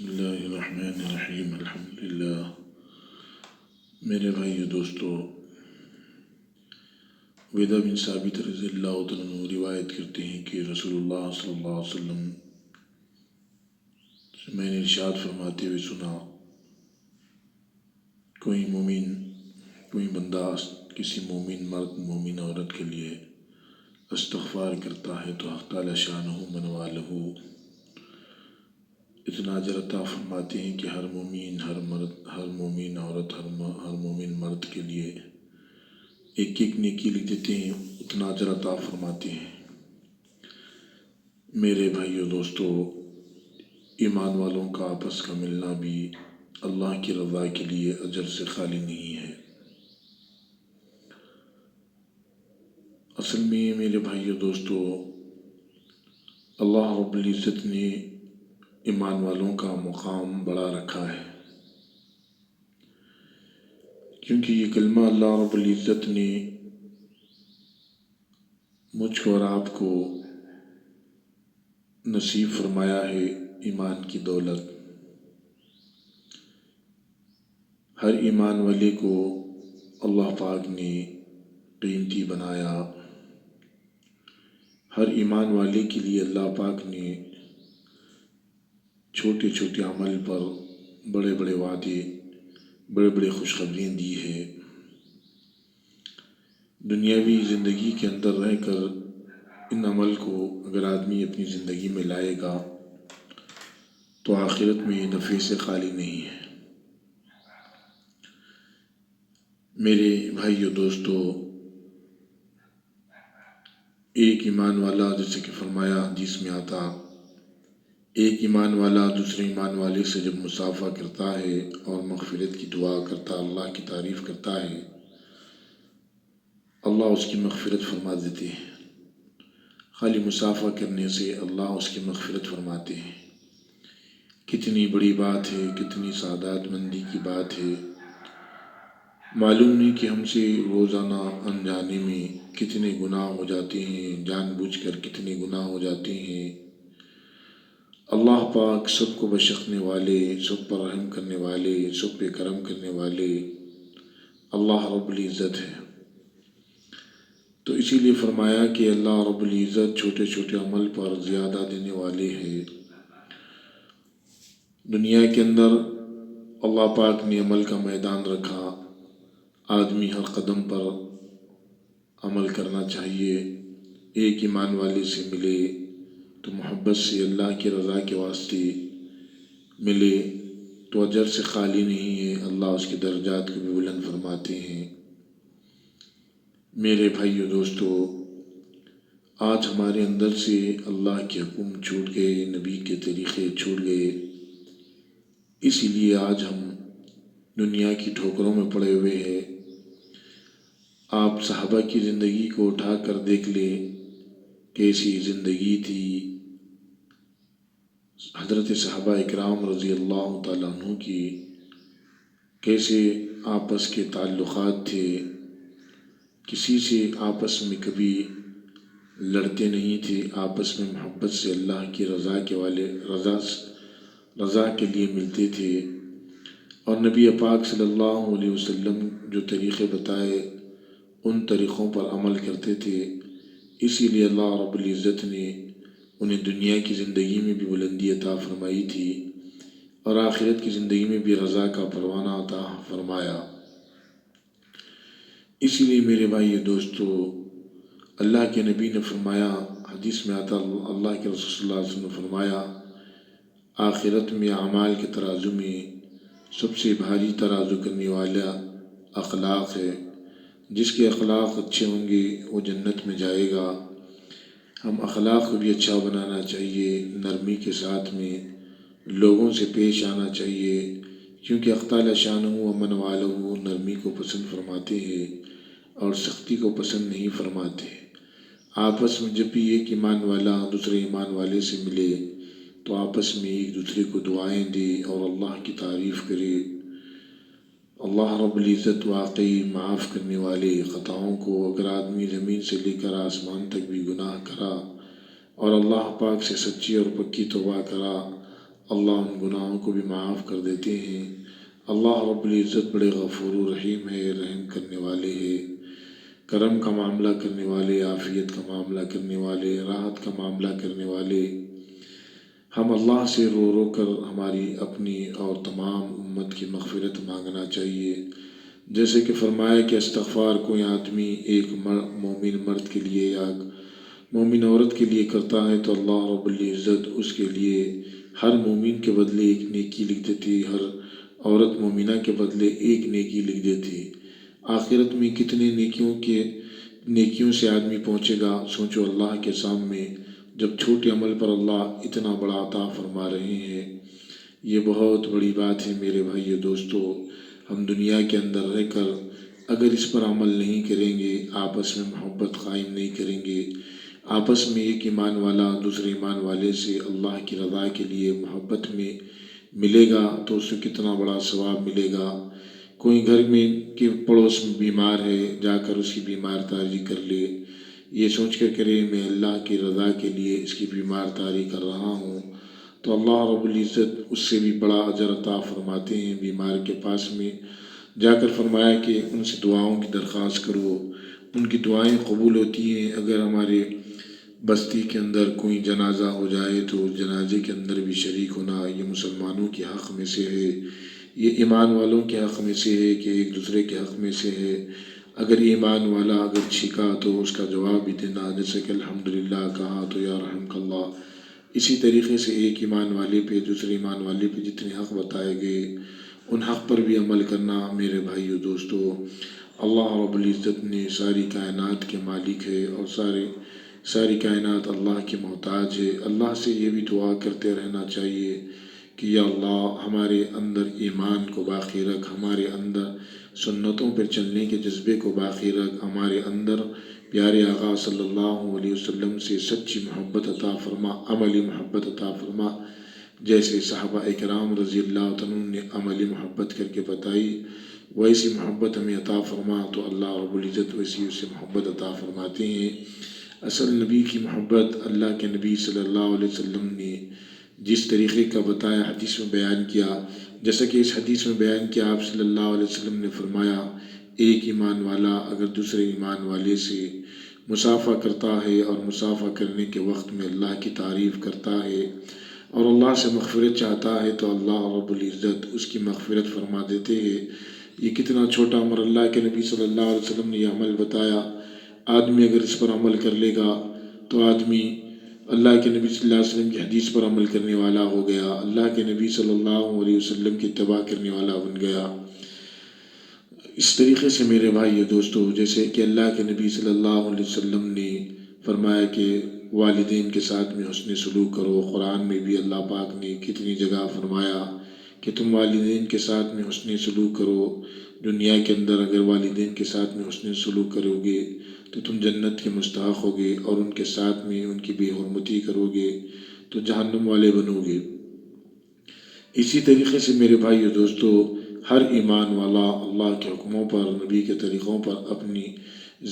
بسم اللہ الرحمن الرحیم الحمدللہ۔ میرے بھائی دوستو، ویدہ بن ثابت رضی اللہ تعالیٰ عنہ روایت کرتے ہیں کہ رسول اللہ صلی اللہ علیہ وسلم سے میں نے ارشاد فرماتے ہوئے سنا، کوئی بندہ کسی مومن مرد مومن عورت کے لیے استغفار کرتا ہے تو حق تعالی شانہ من والہ اتنا اجر عطا فرماتے ہیں کہ ہر مومن ہر مومن عورت ہر مومن مرد کے لیے ایک ایک نیکی لکھ دیتے ہیں، اتنا اجر عطا فرماتے ہیں۔ میرے بھائیو دوستو، ایمان والوں کا آپس کا ملنا بھی اللہ کی رضا کے لیے اجر سے خالی نہیں ہے۔ اصل میں میرے بھائیو دوستو، اللہ رب العزت نے ایمان والوں کا مقام بڑا رکھا ہے، کیونکہ یہ کلمہ اللہ رب العزت نے مجھ کو اور آپ کو نصیب فرمایا ہے۔ ایمان کی دولت ہر ایمان والے کو اللہ پاک نے قیمتی بنایا۔ ہر ایمان والے کے لیے اللہ پاک نے چھوٹے چھوٹے عمل پر بڑے بڑے وعدے، بڑے بڑے خوشخبریاں دی ہے۔ دنیاوی زندگی کے اندر رہ کر ان عمل کو اگر آدمی اپنی زندگی میں لائے گا تو آخرت میں یہ نفع سے خالی نہیں ہے۔ میرے بھائیو دوستو، ایک ایمان والا، جیسے کہ فرمایا حدیث میں آتا، ایک ایمان والا دوسرے ایمان والے سے جب مصافحہ کرتا ہے اور مغفرت کی دعا کرتا، اللہ کی تعریف کرتا ہے، اللہ اس کی مغفرت فرما دیتے ہیں۔ خالی مصافحہ کرنے سے اللہ اس کی مغفرت فرماتے ہیں۔ کتنی بڑی بات ہے، کتنی سعادت مندی کی بات ہے۔ معلوم نہیں کہ ہم سے روزانہ انجانے میں کتنے گناہ ہو جاتے ہیں، جان بوجھ کر کتنے گناہ ہو جاتے ہیں۔ اللہ پاک سب کو بخشنے والے، سب پر رحم کرنے والے، سب پہ کرم کرنے والے اللہ رب العزت ہے۔ تو اسی لیے فرمایا کہ اللہ رب العزت چھوٹے چھوٹے عمل پر زیادہ دینے والے ہیں۔ دنیا کے اندر اللہ پاک نے عمل کا میدان رکھا، آدمی ہر قدم پر عمل کرنا چاہیے۔ ایک ایمان والے سے ملے تو محبت سے اللہ کی رضا کے واسطے ملے تو اجر سے خالی نہیں ہے، اللہ اس کے درجات کو بھی بلند فرماتے ہیں۔ میرے بھائیو دوستو، آج ہمارے اندر سے اللہ کے حکم چھوٹ گئے، نبی کے طریقے چھوٹ گئے، اسی لیے آج ہم دنیا کی ٹھوکروں میں پڑے ہوئے ہیں۔ آپ صحابہ کی زندگی کو اٹھا کر دیکھ لیں، کیسی زندگی تھی۔ حضرت صحابہ اکرام رضی اللہ تعالیٰ عنہ کی کیسے آپس کے تعلقات تھے، کسی سے آپس میں کبھی لڑتے نہیں تھے، آپس میں محبت سے اللہ کی رضا کے لیے ملتے تھے، اور نبی پاک صلی اللہ علیہ وسلم جو طریقے بتائے ان طریقوں پر عمل کرتے تھے۔ اسی لیے اللہ رب العزت نے انہیں دنیا کی زندگی میں بھی بلندی عطا فرمائی تھی اور آخرت کی زندگی میں بھی رضا کا پروانہ عطا فرمایا۔ اسی لیے میرے بھائی دوستو، اللہ کے نبی نے فرمایا، حدیث میں آتا، اللہ کے رسول صلی اللہ علیہ وسلم نے فرمایا، آخرت میں اعمال کے ترازو میں سب سے بھاری ترازو کرنے والا اخلاق ہے۔ جس کے اخلاق اچھے ہوں گے وہ جنت میں جائے گا۔ ہم اخلاق کو بھی اچھا بنانا چاہیے، نرمی کے ساتھ میں لوگوں سے پیش آنا چاہیے، کیونکہ حق تعالی شانہ و من والہ نرمی کو پسند فرماتے ہیں اور سختی کو پسند نہیں فرماتے۔ آپس میں جب بھی ایک ایمان والا دوسرے ایمان والے سے ملے تو آپس میں ایک دوسرے کو دعائیں دے اور اللہ کی تعریف کرے۔ اللہ رب العزت واقعی معاف کرنے والے، خطاؤں کو اگر آدمی زمین سے لے کر آسمان تک بھی گناہ کرا اور اللہ پاک سے سچی اور پکی توبہ کرا، اللہ ان گناہوں کو بھی معاف کر دیتے ہیں۔ اللہ رب العزت بڑے غفور و رحیم ہے، رحم کرنے والے ہے، کرم کا معاملہ کرنے والے، عافیت کا معاملہ کرنے والے، راحت کا معاملہ کرنے والے۔ ہم اللہ سے رو رو کر ہماری اپنی اور تمام امت کی مغفرت مانگنا چاہیے۔ جیسے کہ فرمایا کہ استغفار کوئی آدمی ایک مومن مرد کے لیے یا مومن عورت کے لیے کرتا ہے تو اللہ رب العزت اس کے لیے ہر مومن کے بدلے ایک نیکی لکھ دیتی، ہر عورت مومنہ کے بدلے ایک نیکی لکھ دیتی۔ آخرت میں کتنے نیکیوں سے آدمی پہنچے گا، سوچو اللہ کے سامنے، جب چھوٹے عمل پر اللہ اتنا بڑا عطا فرما رہے ہیں۔ یہ بہت بڑی بات ہے میرے بھائیو دوستو۔ ہم دنیا کے اندر رہ کر اگر اس پر عمل نہیں کریں گے، آپس میں محبت قائم نہیں کریں گے، آپس میں ایک ایمان والا دوسرے ایمان والے سے اللہ کی رضا کے لیے محبت میں ملے گا تو اس کو کتنا بڑا ثواب ملے گا۔ کوئی گھر میں کہ پڑوس میں بیمار ہے، جا کر اس کی بیمار داری کر لے، یہ سوچ کر کرے میں اللہ کی رضا کے لیے اس کی بیمار داری کر رہا ہوں، تو اللہ رب العزت اس سے بھی بڑا اجر عطا فرماتے ہیں۔ بیمار کے پاس میں جا کر فرمایا کہ ان سے دعاؤں کی درخواست کرو، ان کی دعائیں قبول ہوتی ہیں۔ اگر ہمارے بستی کے اندر کوئی جنازہ ہو جائے تو اس جنازے کے اندر بھی شریک ہونا، یہ مسلمانوں کے حق میں سے ہے، یہ ایمان والوں کے حق میں سے ہے کہ ایک دوسرے کے حق میں سے ہے۔ اگر ایمان والا اگر چھکا تو اس کا جواب بھی دینا، جیسے کہ الحمدللہ کہا تو یا رحمک اللہ۔ اسی طریقے سے ایک ایمان والے پہ دوسرے ایمان والے پہ جتنے حق بتائے گئے ان حق پر بھی عمل کرنا میرے بھائیو دوستو۔ اللہ رب العزت نے ساری کائنات کے مالک ہے اور ساری کائنات اللہ کی محتاج ہے۔ اللہ سے یہ بھی دعا کرتے رہنا چاہیے کہ یا اللہ ہمارے اندر ایمان کو باقی رکھ، ہمارے اندر سنتوں پر چلنے کے جذبے کو باقی رکھ، ہمارے اندر پیارے آقا صلی اللہ علیہ وسلم سے سچی محبت عطا فرما، عملی محبت عطا فرما، جیسے صحابہ اکرام رضی اللہ عنہ نے عملی محبت کر کے بتائی، ویسی محبت ہمیں عطا فرما تو اللہ رب العزت ویسی اسے محبت عطا فرماتے ہیں۔ اصل نبی کی محبت اللہ کے نبی صلی اللہ علیہ وسلم نے جس طریقے کا بتایا، حدیث میں بیان کیا، جیسا کہ اس حدیث میں بیان کیا آپ صلی اللہ علیہ وسلم نے فرمایا ایک ایمان والا اگر دوسرے ایمان والے سے مصافحہ کرتا ہے اور مصافحہ کرنے کے وقت میں اللہ کی تعریف کرتا ہے اور اللہ سے مغفرت چاہتا ہے تو اللہ رب العزت اس کی مغفرت فرما دیتے ہیں۔ یہ کتنا چھوٹا عمر اللہ کے نبی صلی اللہ علیہ وسلم نے یہ عمل بتایا، آدمی اگر اس پر عمل کر لے گا تو آدمی اللہ کے نبی صلی اللہ علیہ وسلم کی حدیث پر عمل کرنے والا ہو گیا، اللہ کے نبی صلی اللہ علیہ وسلم کی اتباع کرنے والا بن گیا۔ اس طریقے سے میرے بھائی دوستو، جیسے کہ اللہ کے نبی صلی اللہ علیہ وسلم نے فرمایا کہ والدین کے ساتھ میں حسن سلوک کرو، قرآن میں بھی اللہ پاک نے کتنی جگہ فرمایا کہ تم والدین کے ساتھ میں حسن سلوک کرو۔ دنیا کے اندر اگر والدین کے ساتھ میں حسن سلوک کرو گے تو تم جنت کے مستحق ہوگے، اور ان کے ساتھ میں ان کی بے حرمتی کرو گے تو جہنم والے بنو گے۔ اسی طریقے سے میرے بھائیو دوستو، ہر ایمان والا اللہ کے حکموں پر، نبی کے طریقوں پر اپنی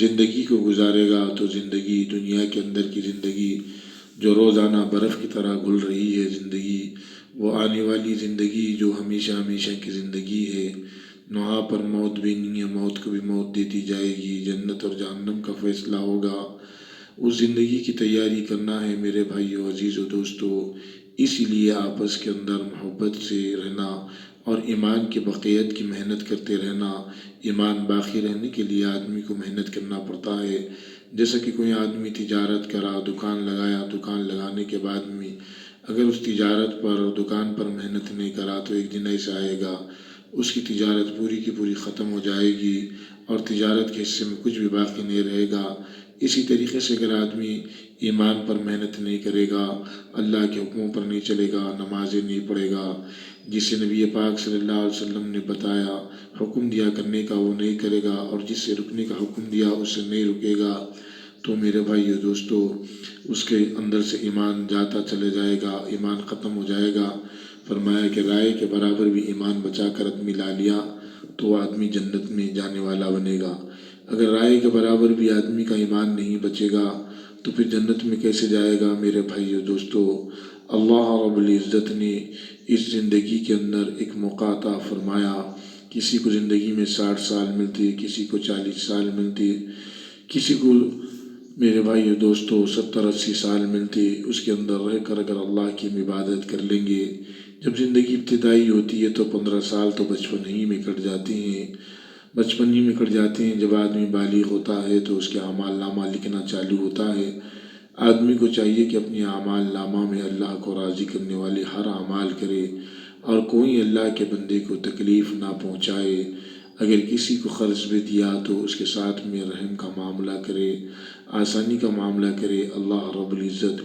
زندگی کو گزارے گا تو زندگی، دنیا کے اندر کی زندگی جو روزانہ برف کی طرح گھل رہی ہے زندگی، وہ آنے والی زندگی جو ہمیشہ ہمیشہ کی زندگی ہے، وہاں پر موت بھی نہیں ہے، موت کو بھی موت دیتی جائے گی، جنت اور جہنم کا فیصلہ ہوگا۔ اس زندگی کی تیاری کرنا ہے میرے بھائیو عزیز و دوستو۔ اسی لیے آپس کے اندر محبت سے رہنا اور ایمان کی بقیت کی محنت کرتے رہنا، ایمان باقی رہنے کے لیے آدمی کو محنت کرنا پڑتا ہے۔ جیسا کہ کوئی آدمی تجارت کرا، دکان لگایا، دکان لگانے کے بعد میں اگر اس تجارت پر، دکان پر محنت نہیں کرا تو ایک دن ایسا آئے گا اس کی تجارت پوری کی پوری ختم ہو جائے گی اور تجارت کے حصے میں کچھ بھی باقی نہیں رہے گا۔ اسی طریقے سے اگر آدمی ایمان پر محنت نہیں کرے گا، اللہ کے حکموں پر نہیں چلے گا، نمازیں نہیں پڑھے گا، جسے نبی پاک صلی اللہ علیہ وسلم نے بتایا حکم دیا کرنے کا وہ نہیں کرے گا، اور جس سے رکنے کا حکم دیا اس سے نہیں رکے گا، تو میرے بھائیو دوستو اس کے اندر سے ایمان جاتا چلے جائے گا، ایمان ختم ہو جائے گا۔ فرمایا کہ رائے کے برابر بھی ایمان بچا کر آدمی لا لیا تو وہ آدمی جنت میں جانے والا بنے گا۔ اگر رائے کے برابر بھی آدمی کا ایمان نہیں بچے گا تو پھر جنت میں کیسے جائے گا میرے بھائیو دوستو۔ اللہ رب العزت نے اس زندگی کے اندر ایک موقع عطا فرمایا. کسی کو زندگی میں 60 سال ملتے، کسی کو 40 سال ملتے، کسی کو میرے بھائی اور دوستو 70-80 سال ملتے. اس کے اندر رہ کر اگر اللہ کی عبادت کر لیں گے، جب زندگی ابتدائی ہوتی ہے تو 15 سال تو بچپن ہی میں کٹ جاتے ہیں. بچپن ہی میں کٹ جاتے ہیں. جب آدمی بالغ ہوتا ہے تو اس کے اعمال نامہ لکھنا چالو ہوتا ہے. آدمی کو چاہیے کہ اپنی اعمال نامہ میں اللہ کو راضی کرنے والے ہر اعمال کرے اور کوئی اللہ کے بندے کو تکلیف نہ پہنچائے. اگر کسی کو قرض بھی دیا تو اس کے ساتھ میں رحم کا معاملہ کرے، آسانی کا معاملہ کرے. اللہ رب العزت